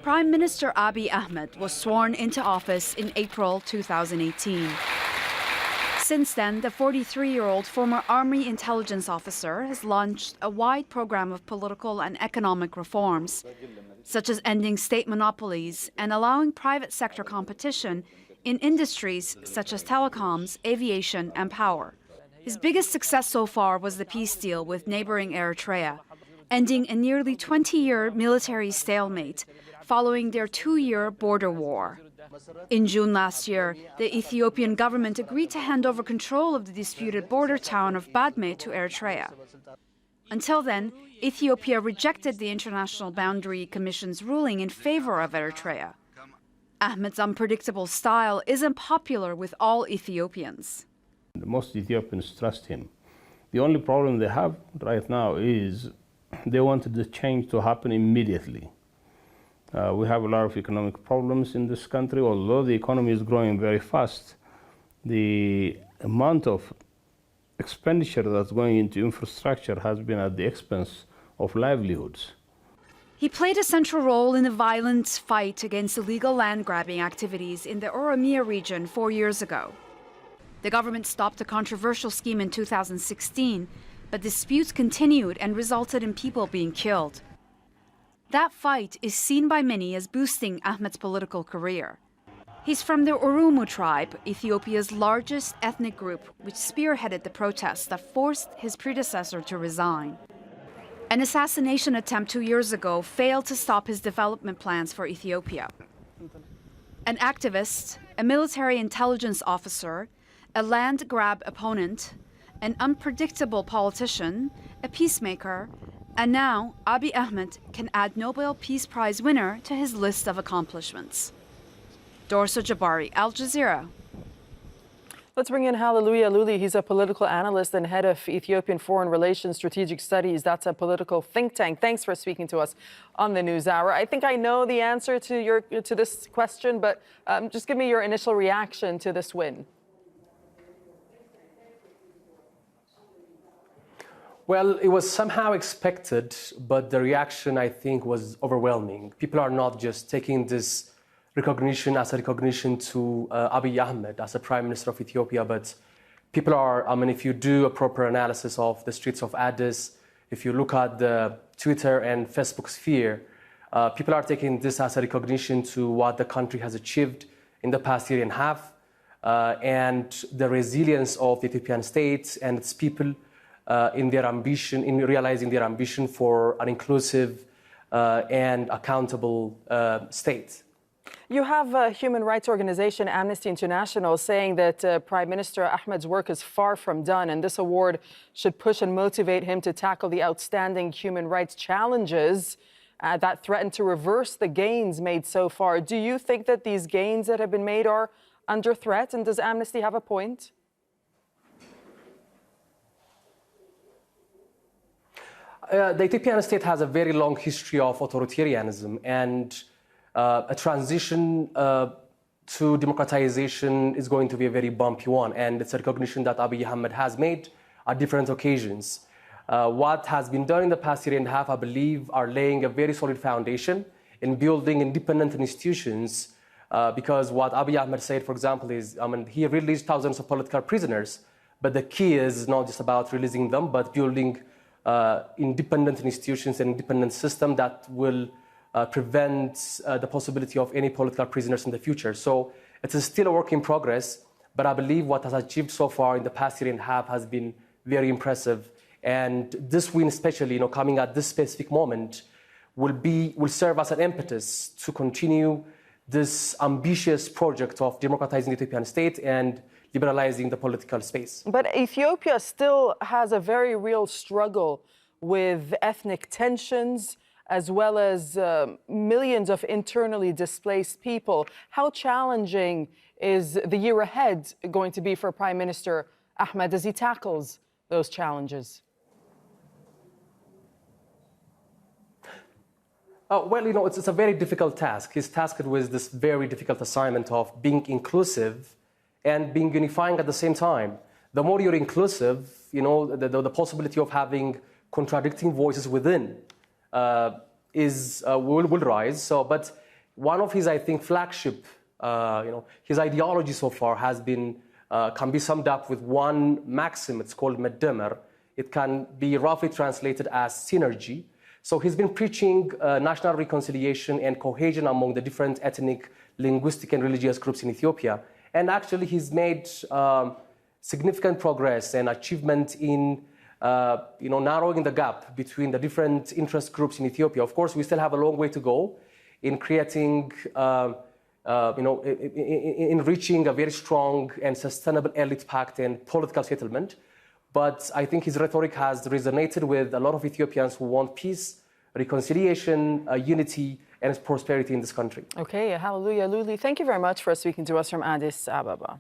Prime Minister Abiy Ahmed was sworn into office in April 2018. Since then, the 43-year-old former Army intelligence officer has launched a wide program of political and economic reforms, such as ending state monopolies and allowing private sector competition in industries such as telecoms, aviation, and power. His biggest success so far was the peace deal with neighboring Eritrea, ending a nearly 20-year military stalemate following their 2-year border war. In June last year, the Ethiopian government agreed to hand over control of the disputed border town of Badme to Eritrea. Until then, Ethiopia rejected the International Boundary Commission's ruling in favor of Eritrea. Ahmed's unpredictable style isn't popular with all Ethiopians. Most Ethiopians trust him. The only problem they have right now is they wanted the change to happen immediately. We have a lot of economic problems in this country. Although the economy is growing very fast, the amount of expenditure that's going into infrastructure has been at the expense of livelihoods. He played a central role in the violent fight against illegal land-grabbing activities in the Oromia region 4 years ago. The government stopped a controversial scheme in 2016, but disputes continued and resulted in people being killed. That fight is seen by many as boosting Ahmed's political career. He's from the Oromo tribe, Ethiopia's largest ethnic group, which spearheaded the protests that forced his predecessor to resign. An assassination attempt 2 years ago failed to stop his development plans for Ethiopia. An activist, a military intelligence officer, a land grab opponent, an unpredictable politician, a peacemaker, and now Abiy Ahmed can add Nobel Peace Prize winner to his list of accomplishments. Dorsa Jabari, Al Jazeera. Let's bring in Hallelujah Luli. He's a political analyst and head of Ethiopian Foreign Relations Strategic Studies. That's a political think tank. Thanks for speaking to us on the News Hour. I think I know the answer to this question, but just give me your initial reaction to this win. Well, it was somehow expected, but the reaction, I think, was overwhelming. People are not just taking this recognition as a recognition to Abiy Ahmed as a Prime Minister of Ethiopia, but people are, if you do a proper analysis of the streets of Addis, if you look at the Twitter and Facebook sphere, people are taking this as a recognition to what the country has achieved in the past year and a half, and the resilience of the Ethiopian state and its people in their ambition, in realizing their ambition for an inclusive and accountable state. You have a human rights organization, Amnesty International, saying that Prime Minister Ahmed's work is far from done, and this award should push and motivate him to tackle the outstanding human rights challenges that threaten to reverse the gains made so far. Do you think that these gains that have been made are under threat, and does Amnesty have a point? The Ethiopian state has a very long history of authoritarianism, and a transition to democratization is going to be a very bumpy one, and it's a recognition that Abiy Ahmed has made at different occasions. What has been done in the past year and a half, I believe, are laying a very solid foundation in building independent institutions, because what Abiy Ahmed said, for example, is, he released thousands of political prisoners, but the key is not just about releasing them, but building independent institutions and independent system that will prevent the possibility of any political prisoners in the future. So it is still a work in progress, but I believe what has achieved so far in the past year and a half has been very impressive. And this win, especially, coming at this specific moment, will serve as an impetus to continue this ambitious project of democratizing the Ethiopian state and liberalizing the political space. But Ethiopia still has a very real struggle with ethnic tensions, as well as millions of internally displaced people. How challenging is the year ahead going to be for Prime Minister Ahmed as he tackles those challenges? Well, it's a very difficult task. He's tasked with this very difficult assignment of being inclusive and being unifying at the same time. The more you're inclusive, the possibility of having contradicting voices within will rise. But one of his, I think, flagship, his ideology so far has been, can be summed up with one maxim. It's called Madamer. It can be roughly translated as synergy. So he's been preaching national reconciliation and cohesion among the different ethnic, linguistic, and religious groups in Ethiopia. And actually, he's made significant progress and achievement in narrowing the gap between the different interest groups in Ethiopia. Of course, we still have a long way to go in creating, in reaching a very strong and sustainable elite pact and political settlement. But I think his rhetoric has resonated with a lot of Ethiopians who want peace, reconciliation, unity, and prosperity in this country. Okay, hallelujah, Luli. Thank you very much for speaking to us from Addis Ababa.